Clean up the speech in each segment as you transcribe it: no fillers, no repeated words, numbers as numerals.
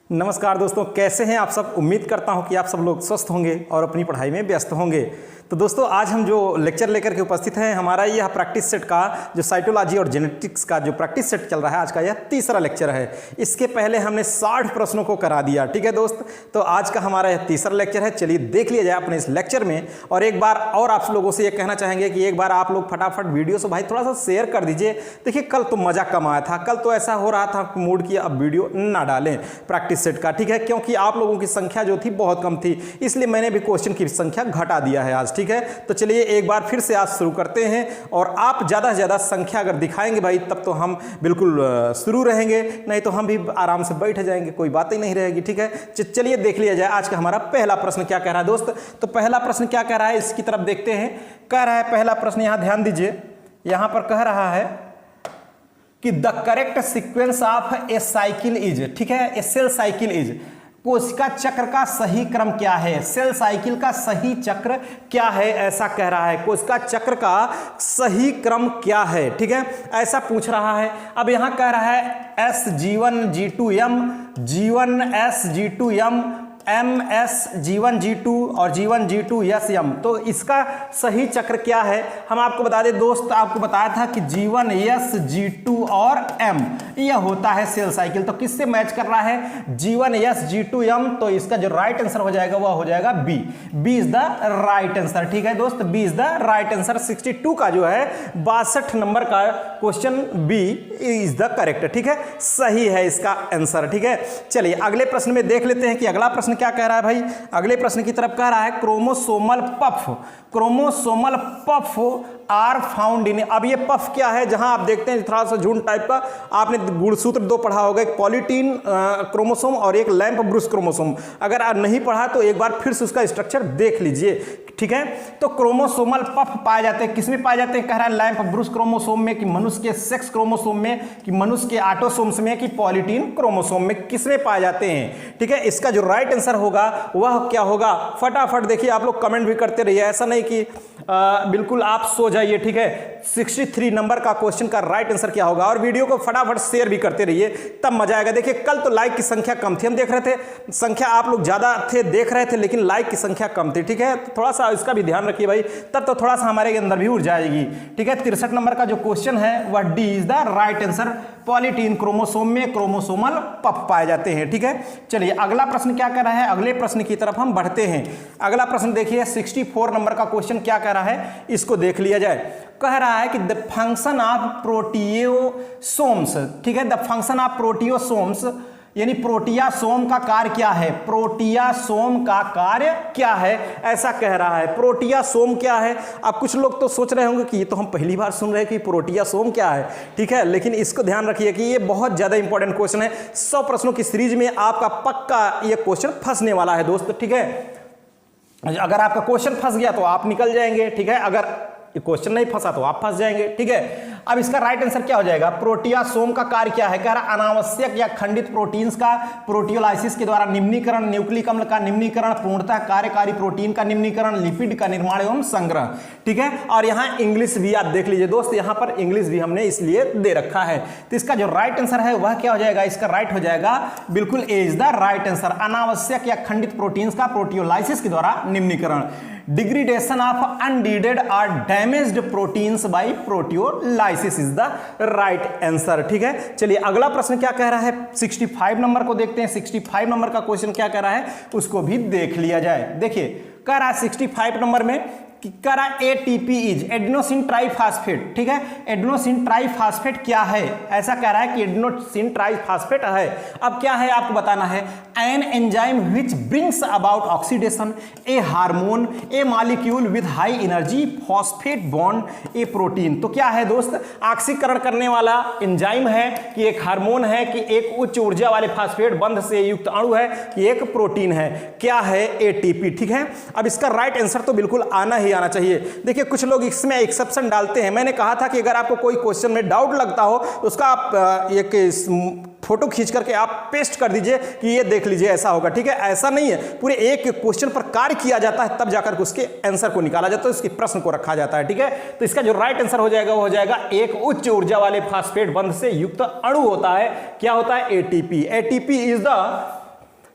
नमस्कार दोस्तों, कैसे हैं आप सब। उम्मीद करता हूं कि आप सब लोग स्वस्थ होंगे और अपनी पढ़ाई में व्यस्त होंगे। तो दोस्तों, आज हम जो लेक्चर लेकर के उपस्थित हैं, हमारा यह प्रैक्टिस सेट का जो साइटोलॉजी और जेनेटिक्स का जो प्रैक्टिस सेट चल रहा है, आज का यह तीसरा लेक्चर है। इसके पहले हमने 60 प्रश्नों को करा दिया। ठीक है दोस्त, तो आज का हमारा यह तीसरा लेक्चर है। चलिए देख लिया जाए अपने इस लेक्चर में। और एक बार और आप लोगों से ये कहना चाहेंगे कि एक बार आप लोग फटाफट वीडियो से भाई थोड़ा सा शेयर कर दीजिए। देखिए, कल तो मजा कम आया था, कल तो ऐसा हो रहा था मूड की अब वीडियो ना डालें प्रैक्टिस सेट का। ठीक है, क्योंकि आप लोगों की संख्या जो थी बहुत कम थी, इसलिए मैंने भी क्वेश्चन की संख्या घटा दिया है आज। ठीक है, तो चलिए एक बार फिर से आज शुरू करते हैं। और आप ज़्यादा से ज़्यादा संख्या अगर दिखाएंगे भाई, तब तो हम बिल्कुल शुरू रहेंगे, नहीं तो हम भी आराम से बैठ जाएंगे, कोई बात ही नहीं रहेगी। ठीक है, चलिए देख लिया जाए आज का हमारा पहला प्रश्न क्या कह रहा है दोस्त। तो पहला प्रश्न क्या कह रहा है, इसकी तरफ देखते हैं। कह रहा है पहला प्रश्न, यहाँ ध्यान दीजिए, यहाँ पर कह रहा है कि the correct sequence of A cycle is, ठीक है, ए सेल साइकिल इज, कोशिका चक्र का सही क्रम क्या है। सेल साइकिल का सही चक्र क्या है, ऐसा कह रहा है। कोशिका चक्र का सही क्रम क्या है, ठीक है, ऐसा पूछ रहा है। अब यहां कह रहा है SG1 G2M, G1 S G2M, MS G1 G2 और G1 G2 SM। तो इसका सही चक्र क्या है, हम आपको बता दें दोस्त, आपको बताया था कि G1 S G2 और M यह होता है सेल साइकिल। तो किससे मैच कर रहा है, G1 S G2 M। तो इसका जो राइट आंसर हो जाएगा वह हो जाएगा B। B is the right answer. ठीक है दोस्त, B is the right answer. 62 का जो है 62 नंबर का question B is the correct. ठीक है, सही है इसका आंसर। ठीक है, चलिए अगले प्रश्न में देख लेते हैं कि अगला प्रश्न क्या कह रहा है भाई। अगले प्रश्न की तरफ कह रहा है chromosomal puff, chromosomal puff are found in. अब ये पफ क्या है, जहां आप देखते हैं थोड़ा सा झुंड टाइप का, आपने गुणसूत्र दो पढ़ा होगा, एक पॉलीटीन क्रोमोसोम और एक लैंप ब्रूस क्रोमोसोम। अगर आप नहीं पढ़ा तो एक बार फिर से उसका स्ट्रक्चर देख लीजिए। ठीक है, तो क्रोमोसोमल पफ पाए जाते हैं, किसमें पाए जाते हैं, कह रहा है लैंप ब्रूस क्रोमोसोम में, कि मनुष्य के सेक्स क्रोमोसोम में, कि मनुष्य के ऑटोसोम्स में, कि पॉलीटीन क्रोमोसोम में, किसमें पाए जाते हैं। ठीक है, इसका जो राइट आंसर होगा वह क्या होगा, फटाफट देखिए, आप लोग कमेंट भी करते रहिए, ऐसा नहीं कि बिल्कुल आप सो जाइए। ठीक है, 63 नंबर का क्वेश्चन का राइट आंसर क्या होगा, और वीडियो को फटाफट शेयर भी करते रहिए, तब मजा आएगा। देखिए, कल तो लाइक की संख्या कम थी, हम देख रहे थे, संख्या आप लोग ज्यादा थे, देख रहे थे, लेकिन लाइक की संख्या कम थी। ठीक है, तो थोड़ा सा इसका भी ध्यान रखिए भाई, तब तो थोड़ा सा हमारे अंदर भी ऊर्जा आएगी। ठीक है, 63 नंबर का जो क्वेश्चन है वह D is the right answer. Polytene chromosome में क्रोमोसोमल पफ पाए जाते हैं। ठीक है, चलिए अगला प्रश्न क्या कर रहा है, अगले प्रश्न की तरफ हम बढ़ते हैं। अगला प्रश्न देखिए, 64 नंबर का क्वेश्चन क्या कह रहा है, इसको देख लिया जाए। कह रहा है कि द फंक्शन ऑफ प्रोटियोसोम्स, ठीक है, द फंक्शन ऑफ प्रोटियोसोम्स यानी प्रोटियासोम का कार्य क्या है, प्रोटियासोम का कार्य क्या है, ऐसा कह रहा है। प्रोटियासोम क्या है, अब कुछ लोग तो सोच रहे होंगे कि ये तो हम पहली बार सुन रहे हैं कि प्रोटियासोम क्या है। ठीक है, लेकिन इसको ध्यान रखिए कि ये बहुत ज्यादा इंपॉर्टेंट क्वेश्चन है। 100 प्रश्नों की सीरीज में आपका पक्का ये क्वेश्चन फंसने वाला है दोस्त। ठीक है, अगर आपका क्वेश्चन फंस गया तो आप निकल जाएंगे। ठीक है, अगर ये क्वेश्चन नहीं फंसा तो आप फंस जाएंगे। ठीक है, अब इसका राइट आंसर क्या हो जाएगा, प्रोटियासोम का कार्य क्या है, कह रहा अनावश्यक या खंडित प्रोटीन्स का प्रोटियोलाइसिस के द्वारा निम्नीकरण, न्यूक्लिक अम्ल का निम्नीकरण, पूर्णतः कार्यकारी प्रोटीन का निम्नीकरण, लिपिड का निर्माण एवं संग्रह। ठीक है, और यहां इंग्लिश भी आप देख लीजिए दोस्त, यहां पर इंग्लिश भी हमने इसलिए दे रखा है। तो इसका जो राइट आंसर है वह क्या हो जाएगा, इसका राइट हो जाएगा बिल्कुल ए इज द राइट आंसर। अनावश्यक या खंडित प्रोटीन्स का प्रोटियोलाइसिस के द्वारा निम्नीकरण, डिग्रेडेशन ऑफ अनडीडेड और damaged proteins by proteolysis is the right answer. ठीक है, चलिए अगला प्रश्न क्या कह रहा है, 65 नंबर को देखते हैं। 65 नंबर का क्वेश्चन क्या कह रहा है, उसको भी देख लिया जाए। देखिए, कह रहा है 65 नंबर में कि कह रहा एटीपी इज एडेनोसिन ट्राइफॉस्फेट। ठीक है, एडेनोसिन ट्राइफॉस्फेट क्या है, ऐसा कह रहा है कि एडेनोसिन ट्राइफॉस्फेट है। अब क्या है आपको बताना है, an enzyme which brings about oxidation A hormone A molecule with high energy phosphate bond A protein. तो क्या है दोस्त, ऑक्सीकरण करने वाला एंजाइम है, कि एक हार्मोन है, कि एक उच्च ऊर्जा वाले फॉस्फेट बंध से युक्त अणु है, कि एक प्रोटीन है, क्या है, एटीपी। ठीक है, अब इसका राइट आंसर तो बिल्कुल आना ही आना चाहिए। देखिए, कुछ लोग इसमें एक्सेप्शन डालते हैं। मैंने कहा था कि अगर आपको कोई क्वेश्चन में डाउट लगता हो तो उसका आप एक फोटो खींच करके आप पेस्ट कर दीजिए कि ये देख लीजिए, ऐसा होगा। ठीक है, ऐसा नहीं है, पूरे एक क्वेश्चन पर कार्य किया जाता है, तब जाकर उसके आंसर को निकाला जाता है, उसके प्रश्न को रखा जाता है। ठीक है, तो इसका जो राइट आंसर हो जाएगा वो हो जाएगा एक उच्च ऊर्जा वाले फास्फेट बंध से युक्त अणु होता है, क्या होता है, ATP. ATP is the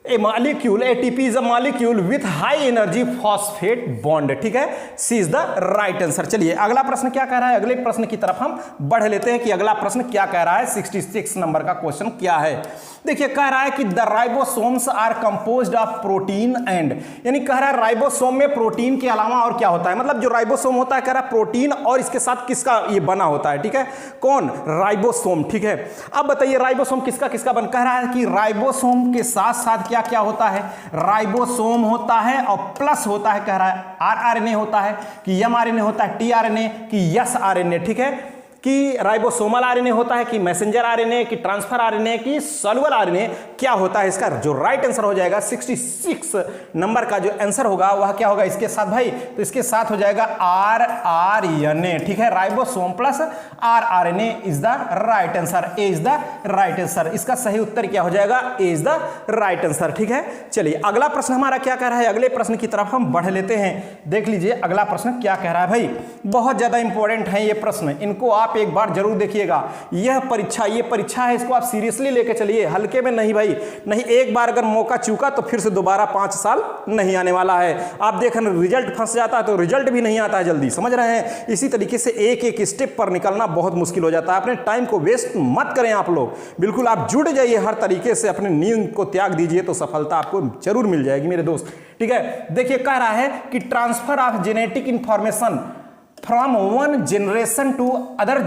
A molecule ATP is a molecule with high energy phosphate bond, ठीक है, सी इज द राइट आंसर। चलिए अगला प्रश्न क्या कह रहा है, अगले प्रश्न की तरफ हम बढ़ लेते हैं कि अगला प्रश्न क्या कह रहा है। 66 नंबर का क्वेश्चन क्या है, देखिए कह रहा है कि the ribosomes are composed of protein and, यानी कह रहा है राइबोसोम में प्रोटीन के अलावा और क्या होता है, मतलब जो राइबोसोम होता है कह रहा है प्रोटीन और इसके साथ किसका ये बना होता है, ठीक है, कौन, राइबोसोम, ठीक है। अब बताइए राइबोसोम किसका किसका बन, कह रहा है कि राइबोसोम के साथ साथ क्या क्या होता है, राइबोसोम होता है और प्लस होता है, कह रहा है आरआरएनए होता है कि एमआरएनए होता है, टीआरएनए कि एसआरएनए, ठीक है, कि राइबोसोमल आरएनए होता है कि मैसेंजर आरएनए कि ट्रांसफर आरएनए कि सॉल्युबल आरएनए, क्या होता है इसका जो राइट आंसर हो जाएगा 66 नंबर का जो आंसर होगा वह क्या होगा इसके साथ भाई, तो इसके साथ हो जाएगा आरआरएनए, ठीक है, ribosome plus rRNA is the right answer, A is the right answer, इसका सही उत्तर क्या हो जाएगा, ए इज द राइट आंसर, ठीक है। चलिए अगला प्रश्न हमारा क्या कह रहा है, अगले प्रश्न की तरफ हम बढ़ लेते हैं, देख लीजिए अगला प्रश्न क्या कह रहा है भाई, बहुत ज्यादा इंपॉर्टेंट है ये प्रश्न, इनको आप एक बार जरूर देखिएगा, यह परीक्षा है, इसको आप सीरियसली लेके चलिए, हल्के में नहीं भाई, नहीं एक बार अगर मौका चूका तो फिर से दोबारा 5 साल नहीं आने वाला है। आप देखें रिजल्ट फंस जाता है तो रिजल्ट भी नहीं आता है जल्दी, समझ रहे हैं, इसी तरीके से एक एक स्टेप पर निकलना बहुत मुश्किल हो जाता है। अपने टाइम को वेस्ट मत करें आप लोग, बिल्कुल आप जुड़ जाइए हर तरीके से, अपने नींद को त्याग दीजिए तो सफलता आपको जरूर मिल जाएगी मेरे दोस्त, ठीक है। देखिए कह रहा है कि transfer of genetic information from one generation to other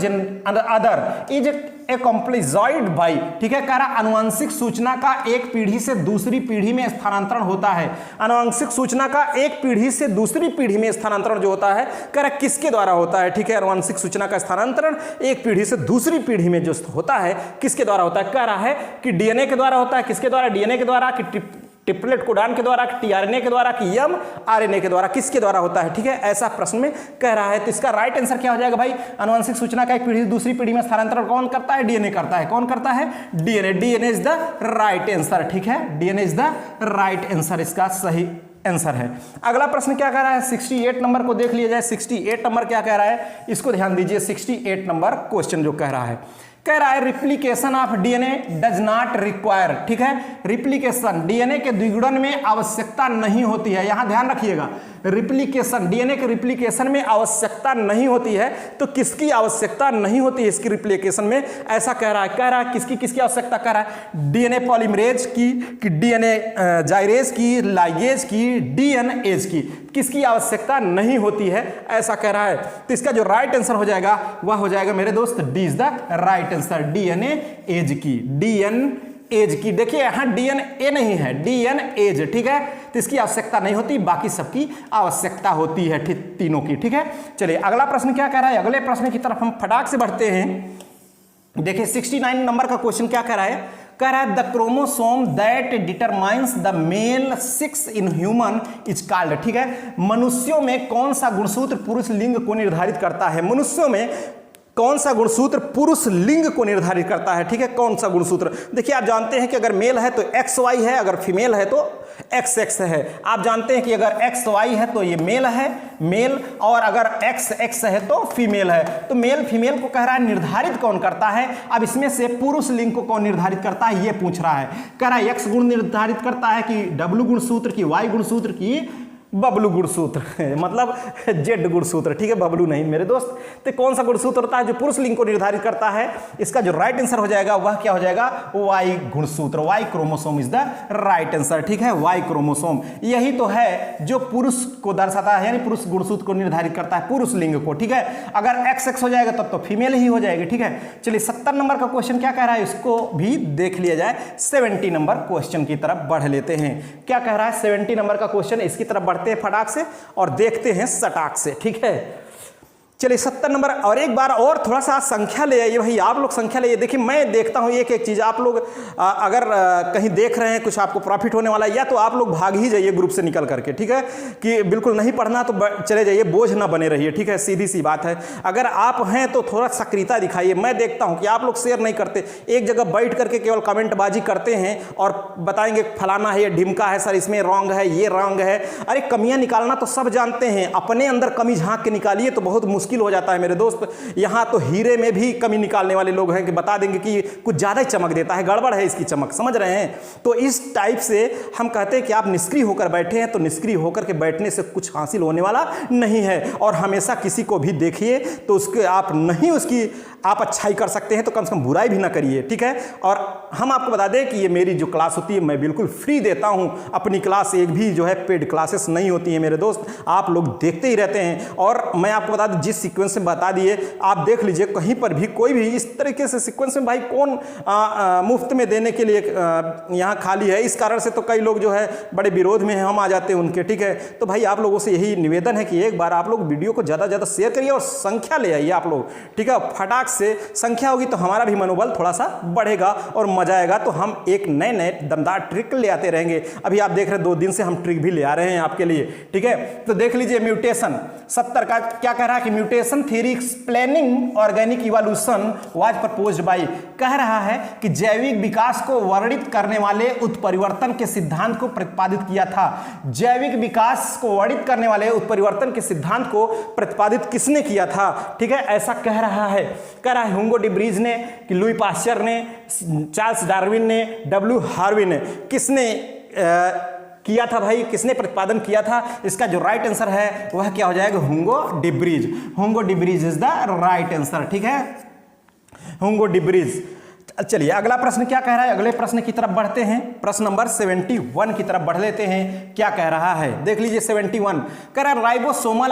is accomplished by, ठीक है, कह रहा अनुवांशिक सूचना का एक पीढ़ी से दूसरी पीढ़ी में स्थानांतरण होता है, अनुवांशिक सूचना का एक पीढ़ी से दूसरी पीढ़ी में स्थानांतरण जो होता है कह रहा किसके द्वारा होता है, ठीक है, अनुवांशिक सूचना का स्थानांतरण एक पीढ़ी से दूसरी पीढ़ी में जो होता है किसके द्वारा होता है, कह रहा है कि डीएनए के द्वारा होता है, किसके द्वारा, डीएनए के द्वारा कि ट्रिपलेट कोडान के द्वारा, टीआरएनए के द्वारा कि एमआरएनए के द्वारा, किसके द्वारा होता है, ठीक है, ऐसा प्रश्न में कह रहा है। तो इसका राइट आंसर क्या हो जाएगा भाई, अनुवांशिक सूचना का एक पीढ़ी से दूसरी पीढ़ी में स्थानांतरण कौन करता है, डीएनए करता है, कौन करता है, DNA, DNA is the right answer, ठीक है, DNA is the right answer, इसका सही आंसर है। अगला प्रश्न क्या कह रहा है, 68 नंबर को देख लिया जाए, 68 नंबर क्या कह रहा है, इसको ध्यान दीजिए, 68 नंबर क्वेश्चन जो कह रहा है, कह रहा है replication of DNA does not require, ठीक है, रिप्लिकेशन डीएनए के द्विगुणन में आवश्यकता नहीं होती है, यहां ध्यान रखिएगा, रिप्लिकेशन डीएनए के रिप्लिकेशन में आवश्यकता नहीं होती है, तो किसकी आवश्यकता नहीं होती है इसकी रिप्लिकेशन में, ऐसा कह रहा है किसकी किसकी आवश्यकता कह रहा है, डीएनए पॉलीमरेज की कि डीएनए जाइरेज की, लाइगेज की, डीएनएज की, किसकी आवश्यकता नहीं होती है, ऐसा कह रहा है। तो इसका जो राइट आंसर हो जाएगा वह हो जाएगा मेरे दोस्त D is the right answer, DNA as की, एज की, देखिए यहां डीएनए नहीं है, डीएनएज, ठीक है, तो इसकी आवश्यकता नहीं होती, बाकी सबकी आवश्यकता होती है, ठीक, तीनों की, ठीक है। चलिए अगला प्रश्न क्या कह रहा है, अगले प्रश्न की तरफ हम फटाक से बढ़ते हैं। देखिए 69 नंबर का क्वेश्चन क्या कह रहा है, कह रहा है the chromosome that determines the male sex in human is called, ठीक है, मनुष्यों में कौन सा गुणसूत्र पुरुष लिंग को निर्धारित करता है, मनुष्यों में कौन सा गुणसूत्र पुरुष लिंग को निर्धारित करता है, ठीक है, कौन सा गुणसूत्र, देखिए आप जानते हैं कि अगर मेल है तो XY है, अगर फीमेल है तो XX है, आप जानते हैं कि अगर XY है तो ये मेल है, मेल, और अगर XX है तो फीमेल है, तो मेल फीमेल को कह रहा है निर्धारित कौन करता है, अब इसमें से पुरुष लिंग को कौन निर्धारित करता है ये पूछ रहा है, कह रहा है X गुण निर्धारित करता है कि W गुणसूत्र की, Y गुणसूत्र की, बबलू गुणसूत्र मतलब जेड गुणसूत्र, ठीक है, बबलू नहीं मेरे दोस्त, तो कौन सा गुणसूत्र होता है जो पुरुष लिंग को निर्धारित करता है, इसका जो राइट आंसर हो जाएगा वह क्या हो जाएगा, वाई गुणसूत्र, Y chromosome is the right answer, ठीक है, वाई क्रोमोसोम यही तो है जो पुरुष को दर्शाता है, यानी पुरुष गुणसूत्र को निर्धारित करता है, पुरुष लिंग को, ठीक है, अगर XX हो जाएगा तब तो फीमेल ही हो जाएगी, ठीक है। चलिए 70 नंबर का क्वेश्चन क्या कह रहा है, इसको भी देख लिया जाए, 70 नंबर क्वेश्चन की तरफ बढ़ लेते हैं, क्या कह रहा है 70 नंबर का क्वेश्चन, इसकी तरफ बढ़ते हैं फटाक से और देखते हैं सटाक से, ठीक है। चलिए 70 नंबर, और एक बार और थोड़ा सा संख्या ले आइए भाई, आप लोग संख्या ले आइए, देखिए मैं देखता हूँ एक एक चीज़, आप लोग अगर कहीं देख रहे हैं कुछ आपको प्रॉफिट होने वाला है, या तो आप लोग भाग ही जाइए ग्रुप से निकल करके, ठीक है, कि बिल्कुल नहीं पढ़ना तो चले जाइए, बोझ ना बने रहिए, ठीक है, सीधी सी बात है। अगर आप हैं तो थोड़ा सक्रियता दिखाइए, मैं देखता हूँ कि आप लोग शेयर नहीं करते, एक जगह बैठ करके केवल कमेंटबाजी करते हैं और बताएंगे फलाना है, ये ढिमका है सर, इसमें रॉन्ग है, ये रॉन्ग है, अरे कमियाँ निकालना तो सब जानते हैं, अपने अंदर कमी झाँक के निकालिए तो बहुत मुश्किल मुश्किल हो जाता है मेरे दोस्त। यहाँ तो हीरे में भी कमी निकालने वाले लोग हैं कि बता देंगे कि कुछ ज़्यादा ही चमक देता है, गड़बड़ है इसकी चमक, समझ रहे हैं। तो इस टाइप से हम कहते हैं कि आप निष्क्रिय होकर बैठे हैं तो निष्क्रिय होकर के बैठने से कुछ हासिल होने वाला नहीं है। और हमेशा किसी को भी देखिए तो उसके आप नहीं उसकी आप अच्छाई कर सकते हैं तो कम से कम बुराई भी ना करिए, ठीक है। और हम आपको बता दें कि ये मेरी जो क्लास होती है मैं बिल्कुल फ्री देता हूं अपनी क्लास, एक भी जो है पेड क्लासेस नहीं होती है मेरे दोस्त, आप लोग देखते ही रहते हैं। और मैं आपको बता दूं जिस सीक्वेंस में बता दिए आप देख लीजिए, कहीं पर भी कोई भी इस तरीके से सीक्वेंस में भाई कौन मुफ्त में देने के लिए यहाँ खाली है। इस कारण से तो कई लोग जो है बड़े विरोध में हम आ जाते हैं उनके, ठीक है। तो भाई आप लोगों से यही निवेदन है कि एक बार आप लोग वीडियो को ज़्यादा से ज़्यादा शेयर करिए और संख्या ले आइए आप लोग, ठीक है। फटाक से संख्या होगी तो हमारा भी मनोबल थोड़ा सा बढ़ेगा और मजा आएगा। तो हम एक नए नए दमदार ट्रिक ले आते रहेंगे। अभी आप देख रहे हैं 2 दिन से हम ट्रिक भी ले आ रहे हैं आपके लिए, ठीक है। तो देख लीजिए म्यूटेशन 70 का क्या कह रहा है कि mutation theory explaining organic evolution was proposed by, कह रहा है कि जैविक विकास को वर्णित करने वाले उत्परिवर्तन के सिद्धांत को प्रतिपादित किया था। जैविक विकास को वर्णित करने वाले उत्परिवर्तन के सिद्धांत को प्रतिपादित किसने किया था, ठीक है, ऐसा कह रहा है हुंगो डी ब्रीज ने, कि लुई पास्चर ने, चार्ल्स डार्विन ने, डब्ल्यू हार्वी ने, किसने किया था भाई, किसने प्रतिपादन किया था? इसका जो राइट आंसर है वह क्या हो जाएगा, Hugo de Vries. Hugo de Vries is the right answer, ठीक है, हुंगो डी ब्रीज। चलिए अगला प्रश्न क्या कह रहा है, अगले प्रश्न की तरफ बढ़ते हैं। प्रश्न नंबर 71 की तरफ बढ़ लेते हैं। क्या कह रहा है देख लीजिए 71 कह रहा है ribosomal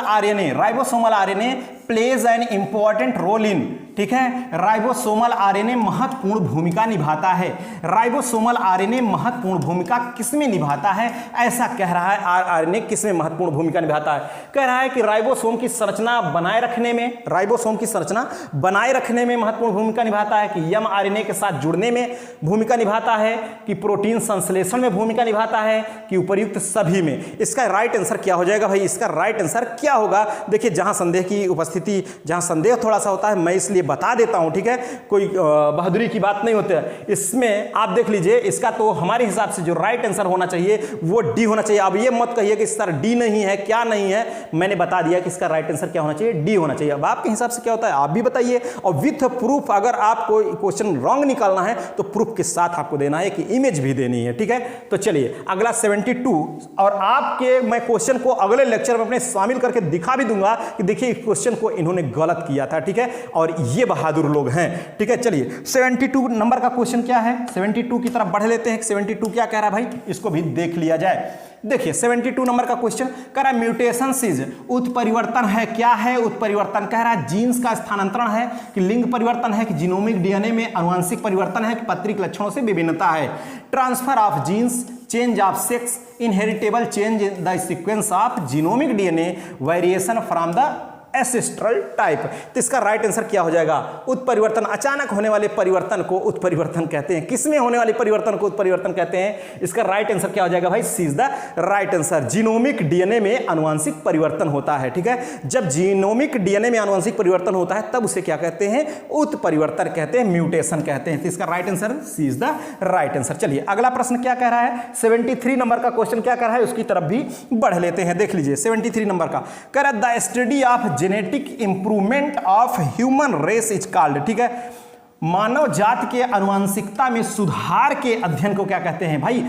RNA plays an important role in, ठीक है, राइबोसोमल आरएनए महत्वपूर्ण भूमिका निभाता है। राइबोसोमल आरएनए महत्वपूर्ण भूमिका किसमें निभाता है, ऐसा कह रहा है। आरएनए किसमें महत्वपूर्ण भूमिका निभाता है, कह रहा है कि राइबोसोम की संरचना बनाए रखने में, राइबोसोम की संरचना बनाए रखने में महत्वपूर्ण भूमिका निभाता है, कि एम आरएनए के साथ जुड़ने में भूमिका निभाता है, कि प्रोटीन संश्लेषण में भूमिका निभाता है, कि उपर्युक्त सभी में। इसका राइट आंसर क्या हो जाएगा भाई, इसका राइट आंसर क्या होगा? देखिए जहां संदेह की उपस्थिति, जहां संदेह थोड़ा सा होता है मैं इसलिए बता देता हूं, ठीक है, कोई बहादुरी की बात नहीं होती है इसमें। आप देख लीजिए इसका तो हमारे हिसाब से जो राइट आंसर होना चाहिए वो डी होना चाहिए। अब ये मत कहिए कि सर डी नहीं है, क्या नहीं है, मैंने बता दिया कि इसका राइट आंसर क्या होना चाहिए, डी होना चाहिए। अब आपके हिसाब से क्या होता है आप भी बताइए, और विथ प्रूफ। अगर आपको क्वेश्चन रॉन्ग निकालना है तो प्रूफ के साथ आपको देना है, कि इमेज भी देनी है, ठीक है। तो चलिए अगला 72, और आपके मैं क्वेश्चन को अगले लेक्चर में अपने शामिल करके दिखा भी दूंगा कि देखिए क्वेश्चन को इन्होंने गलत किया था, ठीक है, और ये बहादुर लोग हैं, ठीक है। चलिए 72 नंबर का क्वेश्चन क्या है, 72 की तरफ बढ़ लेते हैं। 72 क्या कह रहा है भाई, इसको भी देख लिया जाए। देखिए 72 नंबर का क्वेश्चन कह रहा है म्यूटेशन इज, उत्परिवर्तन है, क्या है उत्परिवर्तन? कह रहा है जीन्स का स्थानांतरण है, कि लिंग परिवर्तन है, कि जीनोमिक डीएनए में आनुवंशिक परिवर्तन है, कि पैतृक लक्षणों से विभिन्नता है। Transfer of genes, change of sex, inheritable change in the sequence of genomic DNA, variation from the ancestral type. तो इसका राइट आंसर क्या हो जाएगा, उत्परिवर्तन, अचानक होने वाले परिवर्तन को उत्परिवर्तन कहते हैं। किसमें होने वाले परिवर्तन को उत्परिवर्तन कहते हैं? इसका राइट आंसर क्या हो जाएगा भाई, C is the right answer. Genomic DNA में आनुवंशिक परिवर्तन होता है, ठीक है। जब जीनोमिक डीएनए में आनुवंशिक परिवर्तन होता है तब उसे क्या कहते हैं, उत्परिवर्तन कहते हैं, म्यूटेशन कहते हैं। तो इसका right answer C is the right answer. चलिए अगला प्रश्न क्या कह रहा है, 73 नंबर का क्वेश्चन क्या कह रहा है उसकी तरफ भी बढ़ लेते हैं। देख लीजिए 73 नंबर का कह रहा है the study of genetic improvement of human race is called, ठीक है, मानव जाति के आनुवंशिकता में सुधार के अध्ययन को क्या कहते हैं भाई?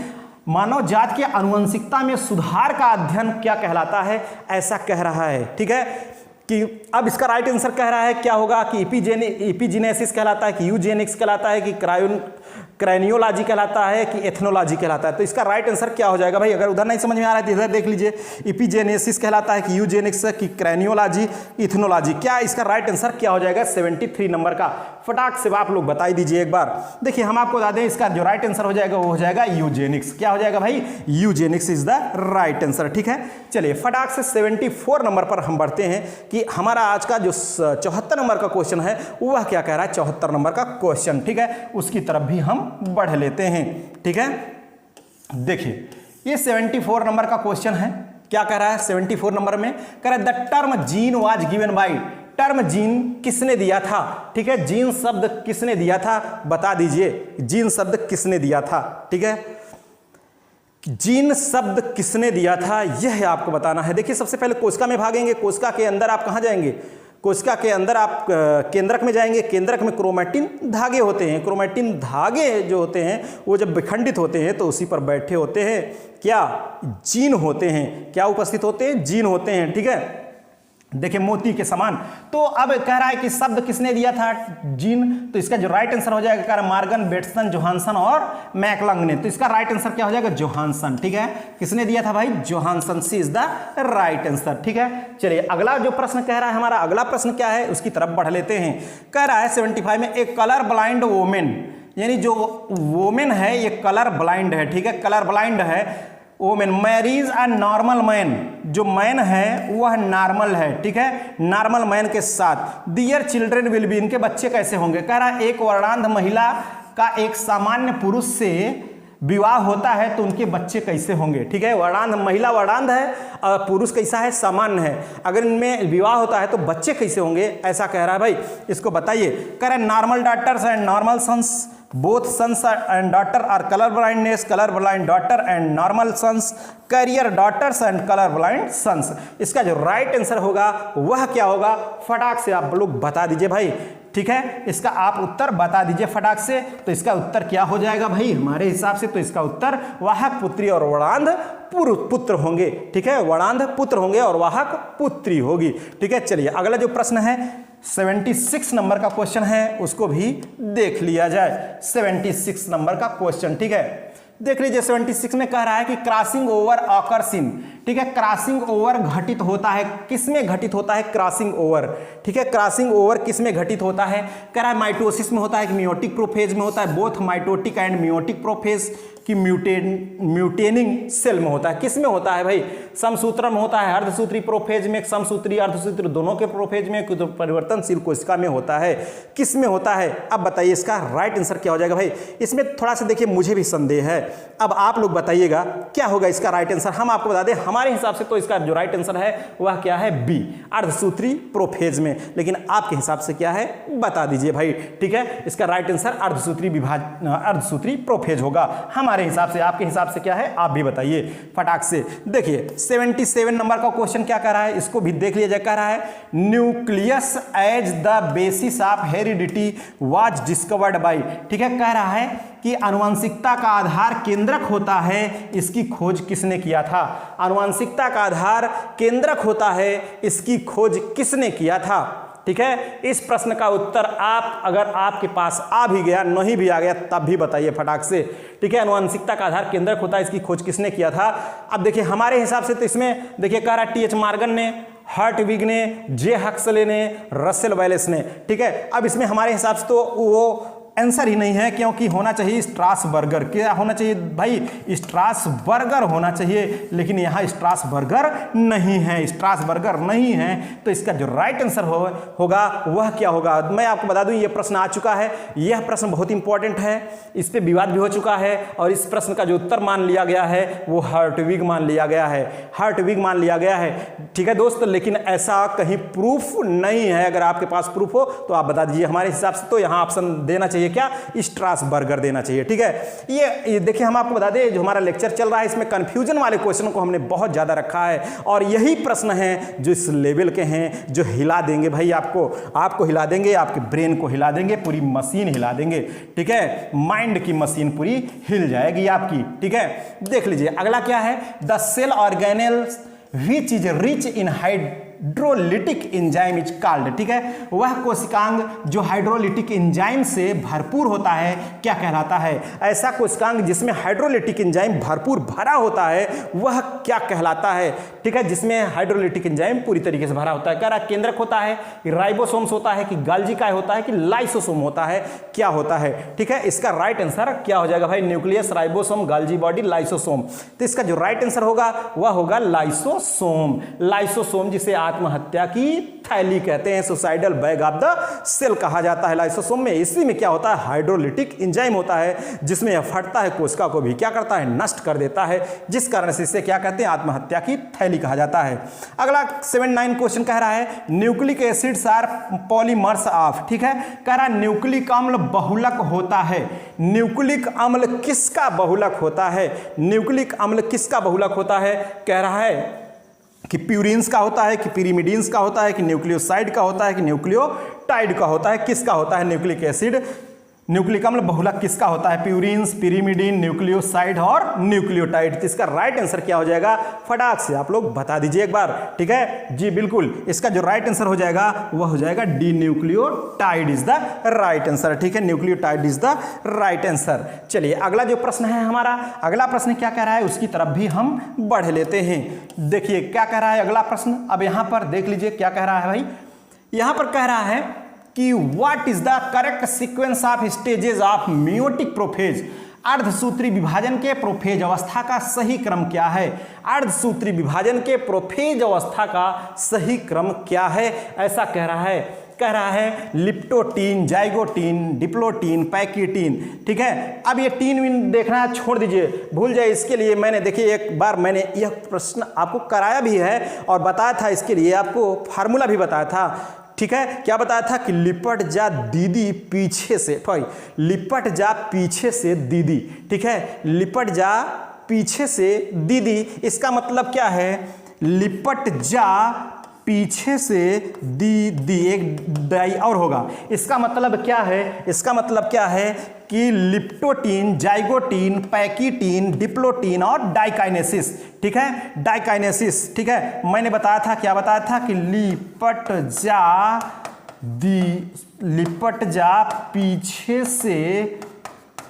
मानव जाति के आनुवंशिकता में सुधार का अध्ययन क्या कहलाता है, ऐसा कह रहा है, ठीक है। कि अब इसका राइट आंसर कह रहा है क्या होगा, कि इपिजेनेसिस कहलाता है, कि यूजेनिक्स कहलाता है, कि क्रैनियोलॉजी कहलाता है, कि एथनोलॉजी कहलाता है। तो इसका राइट आंसर क्या हो जाएगा भाई? अगर उधर नहीं समझ में आ रहा है तो इधर देख लीजिए, इपिजेनेसिस कहलाता है, कि यूजेनिक्स, कि क्रैनियोलॉजी, इथनोलॉजी। क्या इसका राइट आंसर क्या हो जाएगा 73 नंबर का? फटाक से आप लोग बताई दीजिए एक बार। देखिए हम आपको बता दें इसका जो राइट आंसर हो जाएगा वो हो जाएगा यूजेनिक्स। क्या हो जाएगा भाई? Eugenix is the right answer, ठीक है। चलिए फटाक से 74 नंबर पर हम बढ़ते हैं, कि हमारा आज का जो 74 नंबर का क्वेश्चन है वह क्या कह रहा है, 74 नंबर का क्वेश्चन, ठीक है, उसकी तरफ भी हम बढ़ लेते हैं, ठीक है। देखिए ये 74 नंबर का क्वेश्चन है, क्या कह रहा है 74 नंबर में? कह रहा है the term gene was given by, term gene किसने दिया था, ठीक है, जीन शब्द किसने दिया था बता दीजिए, जीन शब्द किसने दिया था, ठीक है, जीन शब्द किसने दिया था यह आपको बताना है। देखिए सबसे पहले कोशिका में भागेंगे, कोशिका के अंदर आप कहां जाएंगे, कोशिका के अंदर आप केंद्रक में जाएंगे, केंद्रक में क्रोमैटिन धागे होते हैं। क्रोमैटिन धागे जो होते हैं वो जब विखंडित होते हैं तो उसी पर बैठे होते हैं क्या, जीन होते हैं। क्या उपस्थित होते हैं, जीन होते हैं। ठीक है, देखिए मोती के समान। तो अब कह रहा है कि शब्द किसने दिया था, जीन, तो इसका जो राइट आंसर हो जाएगा कह रहा है मार्गन, बेट्सन, जोहानसन और मैकलंग ने। तो इसका राइट आंसर क्या हो जाएगा, जोहानसन। ठीक है, किसने दिया था भाई, Johannsen. C is the right answer. ठीक है, चलिए अगला जो प्रश्न कह रहा है, हमारा अगला प्रश्न क्या है उसकी तरफ बढ़ लेते हैं। कह रहा है 75 में, एक कलर ब्लाइंड वोमेन, यानी जो वोमेन है ये कलर ब्लाइंड है। ठीक है, कलर ब्लाइंड है women, Mary's a normal man, जो मैन है वह नॉर्मल है। ठीक है, नॉर्मल मैन के साथ दियर चिल्ड्रन विल बी, इनके बच्चे कैसे होंगे। कह रहा है एक वर्णांध महिला का एक सामान्य पुरुष से विवाह होता है तो उनके बच्चे कैसे होंगे। ठीक है, वर्णांध, महिला वर्णांध है और पुरुष कैसा है, सामान्य है। अगर इनमें विवाह होता है तो बच्चे कैसे होंगे, ऐसा कह रहा है भाई, इसको बताइए। कह रहा है normal daughters and normal sons, both sons and daughter are colour blindness, colour blind daughter and normal sons, carrier daughters and colour blind sons. इसका जो राइट आंसर होगा वह क्या होगा, फटाक से आप लोग बता दीजिए भाई। ठीक है, इसका आप उत्तर बता दीजिए फटाक से। तो इसका उत्तर क्या हो जाएगा भाई हमारे हिसाब से, तो इसका उत्तर वाहक पुत्री और वर्णांध पुत्र होंगे। ठीक है, वर्णांध पुत्र होंगे और वाहक पुत्री होगी। ठीक है, चलिए अगला जो प्रश्न है 76 नंबर का क्वेश्चन है, उसको भी देख लिया जाए। 76 नंबर का क्वेश्चन, ठीक है, देख लीजिए। 76 में कह रहा है कि क्रॉसिंग ओवर ऑकर्स इन, ठीक है, क्रॉसिंग ओवर घटित होता है, किसमें घटित होता है क्रॉसिंग ओवर। ठीक है, क्रॉसिंग ओवर किसमें घटित होता है, कह रहा है माइटोसिस में होता है कि मियोटिक प्रोफेज में होता है, both mitotic and meiotic prophase कि म्यूटेनिंग सेल में होता है। किस में होता है भाई, समसूत्र में होता है, अर्धसूत्री प्रोफेज में, समसूत्री अर्धसूत्री दोनों के प्रोफेज में, तो परिवर्तनशील कोशिका में होता है। किस में होता है, अब बताइए इसका राइट आंसर क्या हो जाएगा भाई। इसमें थोड़ा सा देखिए मुझे भी संदेह है, अब आप लोग बताइएगा क्या होगा इसका राइट आंसर। हम आपको बता दें हमारे हिसाब से तो इसका जो राइट आंसर है वह क्या है, बी, अर्धसूत्री प्रोफेज में। लेकिन आपके हिसाब से क्या है बता दीजिए भाई। ठीक है, इसका राइट आंसर अर्धसूत्री प्रोफेज होगा हमारे हिसाब से। आपके हिसाब से क्या है आप भी बताइए फटाक से। देखिए 77 नंबर का क्वेश्चन क्या कर रहा है, इसको भी देख लिया जाए। कह रहा है nucleus as the basis of heredity was discovered by. ठीक है, कह रहा है कि आनुवंशिकता का आधार केंद्रक होता है, इसकी खोज किसने किया था। आनुवंशिकता का आधार केंद्रक होता है, इसकी खोज किसने किया था। ठीक है, इस प्रश्न का उत्तर आप अगर आपके पास आ भी गया, नहीं भी आ गया, तब भी बताइए फटाक से। ठीक है, आनुवंशिकता का आधार केंद्रक होता है, इसकी खोज किसने किया था। अब देखिए हमारे हिसाब से तो इसमें देखिए कह रहा है टी.एच. मॉर्गन ने, हर्टविग ने, जे हक्सले ने, रसेल वालेस ने। ठीक है, अब इसमें हमारे हिसाब से तो वो आंसर ही नहीं है, क्योंकि होना चाहिए स्ट्रासबर्गर। क्या होना चाहिए भाई, स्ट्रासबर्गर होना चाहिए, लेकिन यहाँ स्ट्रासबर्गर नहीं है, स्ट्रासबर्गर नहीं है। तो इसका जो राइट आंसर होगा वह क्या होगा, मैं आपको बता दूं ये प्रश्न आ चुका है, यह प्रश्न बहुत इंपॉर्टेंट है, इस पे विवाद भी हो चुका है और इस प्रश्न का जो उत्तर मान लिया गया है वो हर्टविग मान लिया गया है, हर्टविग मान लिया गया है। ठीक है दोस्त, लेकिन ऐसा कहीं प्रूफ नहीं है। अगर आपके पास प्रूफ हो तो आप बता दीजिए। हमारे हिसाब से तो यहाँ ऑप्शन देना चाहिए क्या, स्ट्रासबर्गर देना चाहिए। ठीक है, ये देखिए हम आपको बता दें जो हमारा लेक्चर चल रहा है इसमें कंफ्यूजन वाले क्वेश्चन को हमने बहुत ज्यादा रखा है और यही प्रश्न हैं जो इस लेवल के हैं, जो हिला देंगे भाई आपको हिला देंगे, आपके ब्रेन को हिला देंगे, पूरी मशीन हिला देंगे। ठीक है, माइंड की मशीन पूरी हिल जाएगी आपकी। ठीक है, देख लीजिए अगला क्या है, the cell organelles which is rich in hydrolytic enzyme is called. ठीक है, वह कोशिकांग जो हाइड्रोलिटिक एंजाइम से भरपूर होता है क्या कहलाता है। ऐसा कोशिकांग जिसमें हाइड्रोलिटिक एंजाइम भरपूर भरा होता है वह क्या कहलाता है। ठीक है, जिसमें हाइड्रोलिटिक एंजाइम पूरी तरीके से भरा होता है। कह रहा केंद्रक होता है कि राइबोसोम्स होता है कि गाल्जी काय होता है कि लाइसोसोम होता है, क्या होता है। ठीक है, इसका राइट आंसर क्या हो जाएगा भाई, न्यूक्लियस, राइबोसोम, गाल्जी बॉडी, लाइसोसोम। तो इसका जो राइट आंसर होगा वह होगा लाइसोसोम। लाइसोसोम जिसे आत्महत्या की थैली कहते हैं, suicidal bag of the cell कहा जाता है लाइसोसोम में। इसी में क्या होता है, हाइड्रोलिटिक एंजाइम होता है जिसमें यह फटता है, कोशिका को भी क्या करता है, नष्ट कर देता है, जिस कारण से इसे क्या कहते हैं, आत्महत्या की थैली कहा जाता है। अगला 79 क्वेश्चन कह रहा है nucleic acids are polymers of. ठीक है, कह रहा है न्यूक्लिक अम्ल बहुलक होता है। न्यूक्लिक अम्ल किसका बहुलक होता है, न्यूक्लिक अम्ल किसका बहुलक होता है, कह रहा है कि प्यूरिन्स का होता है, कि पिरिमिडीन्स का होता है, कि न्यूक्लियोसाइड का होता है, कि न्यूक्लियोटाइड का होता है, किसका होता है न्यूक्लिक एसिड, न्यूक्लिक अम्ल बहुलक किसका होता है, प्यूरिन्स, पिरिमिडीन, न्यूक्लियोसाइड और न्यूक्लियोटाइड। इसका राइट आंसर क्या हो जाएगा, फटाक से आप लोग बता दीजिए एक बार, ठीक है जी बिल्कुल। इसका जो राइट आंसर हो जाएगा वह हो जाएगा D, nucleotide is the right answer, ठीक है, nucleotide is the right answer. चलिए अगला जो प्रश्न है हमारा, अगला प्रश्न क्या कह रहा है उसकी तरफ भी हम बढ़ लेते हैं। देखिए क्या कह रहा है अगला प्रश्न, अब यहां पर देख लीजिए क्या कह रहा है भाई। यहां पर कह रहा है कि what is the correct sequence of stages of meiotic prophase, अर्धसूत्री विभाजन के प्रोफेज अवस्था का सही क्रम क्या है, अर्धसूत्री विभाजन के प्रोफेज अवस्था का सही क्रम क्या है, ऐसा कह रहा है लिप्टोटीन, जाइगोटीन, डिप्लोटीन, पैकीटीन, ठीक है। अब ये तीन विन देखना है छोड़ दीजिए, भूल जाए। इसके लिए मैंने देखिए एक बार मैंने यह प्रश्न आपको कराया भी है और बताया था, इसके लिए आपको फार्मूला भी बताया था, ठीक है। क्या बताया था कि लिपट जा दीदी पीछे से, लिपट जा पीछे से दीदी, ठीक है, लिपट जा पीछे से दीदी। इसका मतलब क्या है, लिपट जा पीछे से दीदी, एक डाई और होगा। इसका मतलब क्या है, इसका मतलब क्या है कि लिप्टोटीन, जाइगोटीन, पैकीटीन, डिप्लोटीन और डाइकाइनेसिस, ठीक है, डाइकाइनेसिस, ठीक है। मैंने बताया था, क्या बताया था कि लिपट जा पीछे से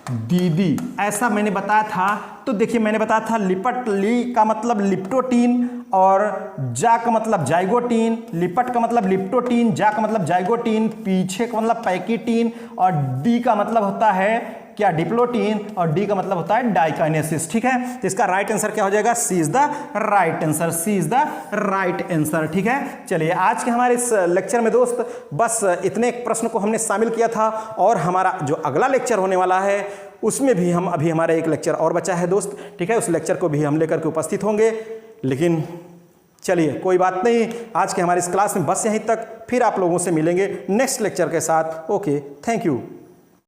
दीदी, ऐसा मैंने बताया था। तो देखिए मैंने बताया था लिपट, ली का मतलब लिप्टोटीन और जा का मतलब जाइगोटीन, लिपट का मतलब लिप्टोटीन, जा का मतलब जाइगोटीन, पीछे का मतलब पैकीटीन और डी का मतलब होता है क्या, डिप्लोटीन, और डी का मतलब होता है डाइकाइनेसिस, ठीक है। तो इसका राइट आंसर क्या हो जाएगा, C is the right answer, C is the right answer, ठीक है। चलिए आज के हमारे इस लेक्चर में दोस्त बस इतने प्रश्न को हमने शामिल किया था, और हमारा जो अगला लेक्चर होने वाला है उसमें भी हम अभी हमारा एक लेक्चर और बचा है दोस्त, ठीक है, उस लेक्चर को भी हम लेकर के उपस्थित होंगे। लेकिन चलिए कोई बात नहीं, आज के हमारे इस क्लास में बस यहीं तक, फिर आप लोगों से मिलेंगे नेक्स्ट लेक्चर के साथ। Okay, thank you.